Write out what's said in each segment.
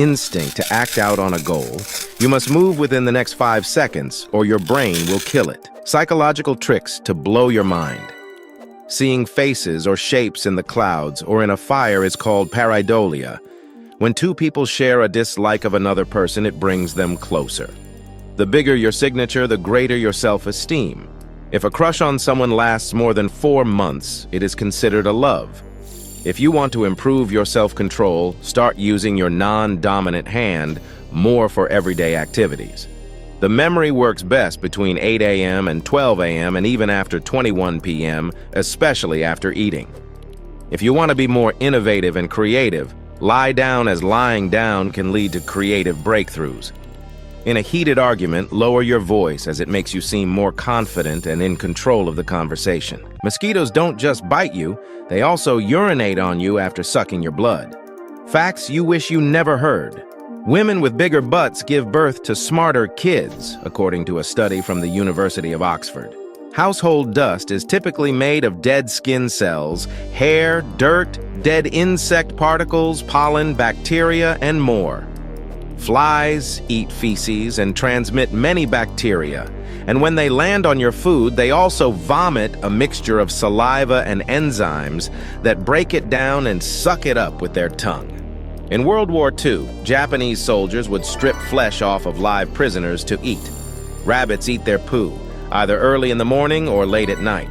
instinct to act out on a goal, you must move within the next 5 seconds or your brain will kill it. Psychological tricks to blow your mind. Seeing faces or shapes in the clouds or in a fire is called pareidolia. When two people share a dislike of another person, it brings them closer. The bigger your signature, the greater your self-esteem. If a crush on someone lasts more than 4 months, it is considered a love. If you want to improve your self-control, start using your non-dominant hand more for everyday activities. The memory works best between 8 a.m. and 12 a.m. and even after 21 p.m., especially after eating. If you want to be more innovative and creative, lie down, as lying down can lead to creative breakthroughs. In a heated argument, lower your voice as it makes you seem more confident and in control of the conversation. Mosquitoes don't just bite you, they also urinate on you after sucking your blood. Facts you wish you never heard. Women with bigger butts give birth to smarter kids, according to a study from the University of Oxford. Household dust is typically made of dead skin cells, hair, dirt, dead insect particles, pollen, bacteria, and more. Flies eat feces and transmit many bacteria, and when they land on your food, they also vomit a mixture of saliva and enzymes that break it down and suck it up with their tongue. In World War II, Japanese soldiers would strip flesh off of live prisoners to eat. Rabbits eat their poo, either early in the morning or late at night.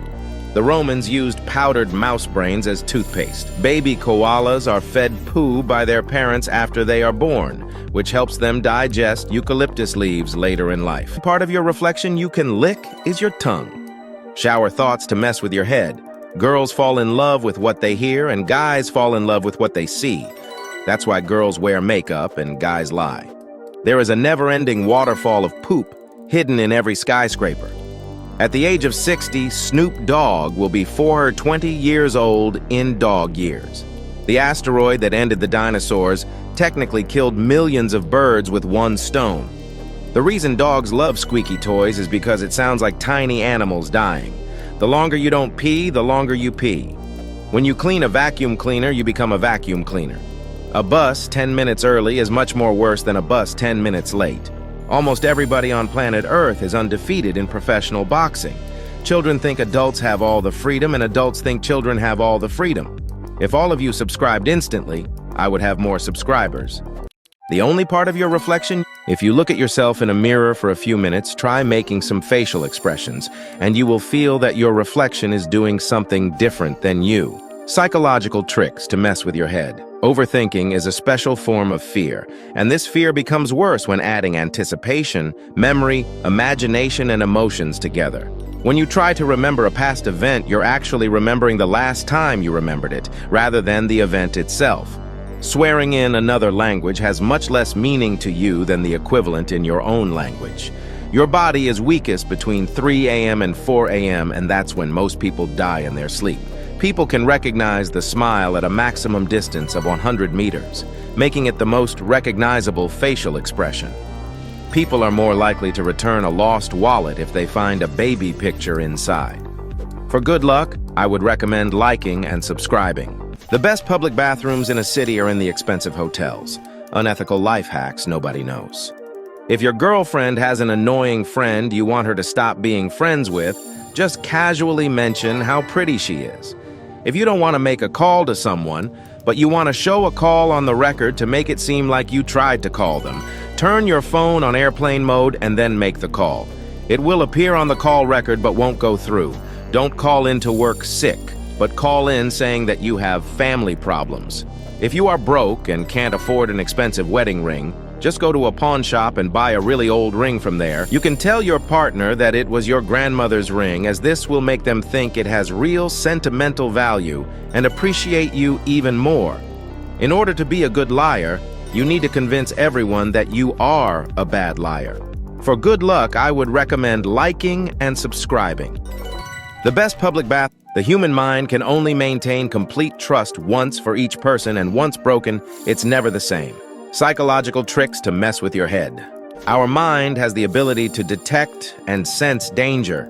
The Romans used powdered mouse brains as toothpaste. Baby koalas are fed poo by their parents after they are born, which helps them digest eucalyptus leaves later in life. Part of your reflection you can lick is your tongue. Shower thoughts to mess with your head. Girls fall in love with what they hear, and guys fall in love with what they see. That's why girls wear makeup and guys lie. There is a never-ending waterfall of poop hidden in every skyscraper. At the age of 60, Snoop Dogg will be 420 years old in dog years. The asteroid that ended the dinosaurs technically killed millions of birds with one stone. The reason dogs love squeaky toys is because it sounds like tiny animals dying. The longer you don't pee, the longer you pee. When you clean a vacuum cleaner, you become a vacuum cleaner. A bus 10 minutes early is much more worse than a bus 10 minutes late. Almost everybody on planet Earth is undefeated in professional boxing. Children think adults have all the freedom, and adults think children have all the freedom. If all of you subscribed instantly, I would have more subscribers. The only part of your reflection, if you look at yourself in a mirror for a few minutes, try making some facial expressions, and you will feel that your reflection is doing something different than you. Psychological tricks to mess with your head. Overthinking is a special form of fear, and this fear becomes worse when adding anticipation, memory, imagination, and emotions together. When you try to remember a past event, you're actually remembering the last time you remembered it, rather than the event itself. Swearing in another language has much less meaning to you than the equivalent in your own language. Your body is weakest between 3 a.m. and 4 a.m., and that's when most people die in their sleep. People can recognize the smile at a maximum distance of 100 meters, making it the most recognizable facial expression. People are more likely to return a lost wallet if they find a baby picture inside. For good luck, I would recommend liking and subscribing. The best public bathrooms in a city are in the expensive hotels. Unethical life hacks nobody knows. If your girlfriend has an annoying friend you want her to stop being friends with, just casually mention how pretty she is. If you don't want to make a call to someone, but you want to show a call on the record to make it seem like you tried to call them, turn your phone on airplane mode and then make the call. It will appear on the call record but won't go through. Don't call in to work sick, but call in saying that you have family problems. If you are broke and can't afford an expensive wedding ring, just go to a pawn shop and buy a really old ring from there. You can tell your partner that it was your grandmother's ring, as this will make them think it has real sentimental value and appreciate you even more. In order to be a good liar, you need to convince everyone that you are a bad liar. For good luck, I would recommend liking and subscribing. The best public bath. The human mind can only maintain complete trust once for each person, and once broken, it's never the same. Psychological tricks to mess with your head. Our mind has the ability to detect and sense danger.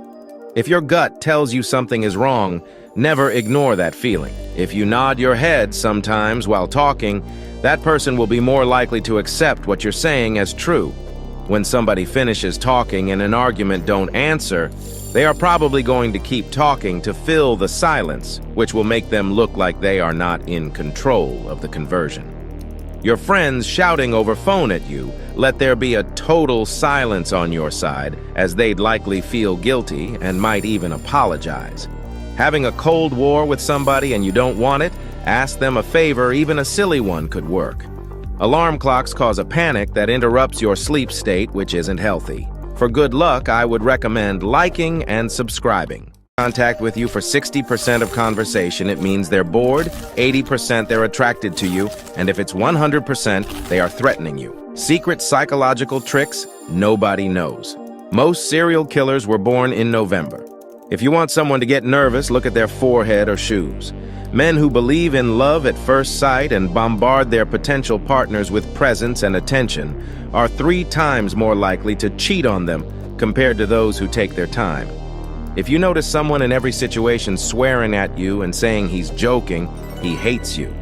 If your gut tells you something is wrong, Never ignore that feeling. If you nod your head sometimes while talking, that person will be more likely to accept what you're saying as true. When somebody finishes talking and an argument don't answer, they are probably going to keep talking to fill the silence, which will make them look like they are not in control of the conversion. Your friends shouting over phone at you, let there be a total silence on your side, as they'd likely feel guilty and might even apologize. Having a cold war with somebody and you don't want it, ask them a favor, even a silly one could work. Alarm clocks cause a panic that interrupts your sleep state, which isn't healthy. For good luck, I would recommend liking and subscribing. Contact with you for 60% of conversation, it means they're bored, 80% they're attracted to you, and if it's 100%, they are threatening you. Secret psychological tricks nobody knows. Most serial killers were born in November. If you want someone to get nervous, look at their forehead or shoes. Men who believe in love at first sight and bombard their potential partners with presents and attention are 3 times more likely to cheat on them compared to those who take their time. If you notice someone in every situation swearing at you and saying he's joking, he hates you.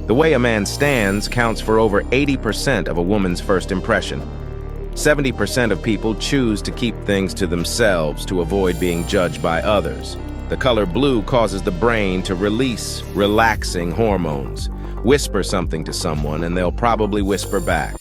The way a man stands counts for over 80% of a woman's first impression. 70% of people choose to keep things to themselves to avoid being judged by others. The color blue causes the brain to release relaxing hormones. Whisper something to someone and they'll probably whisper back.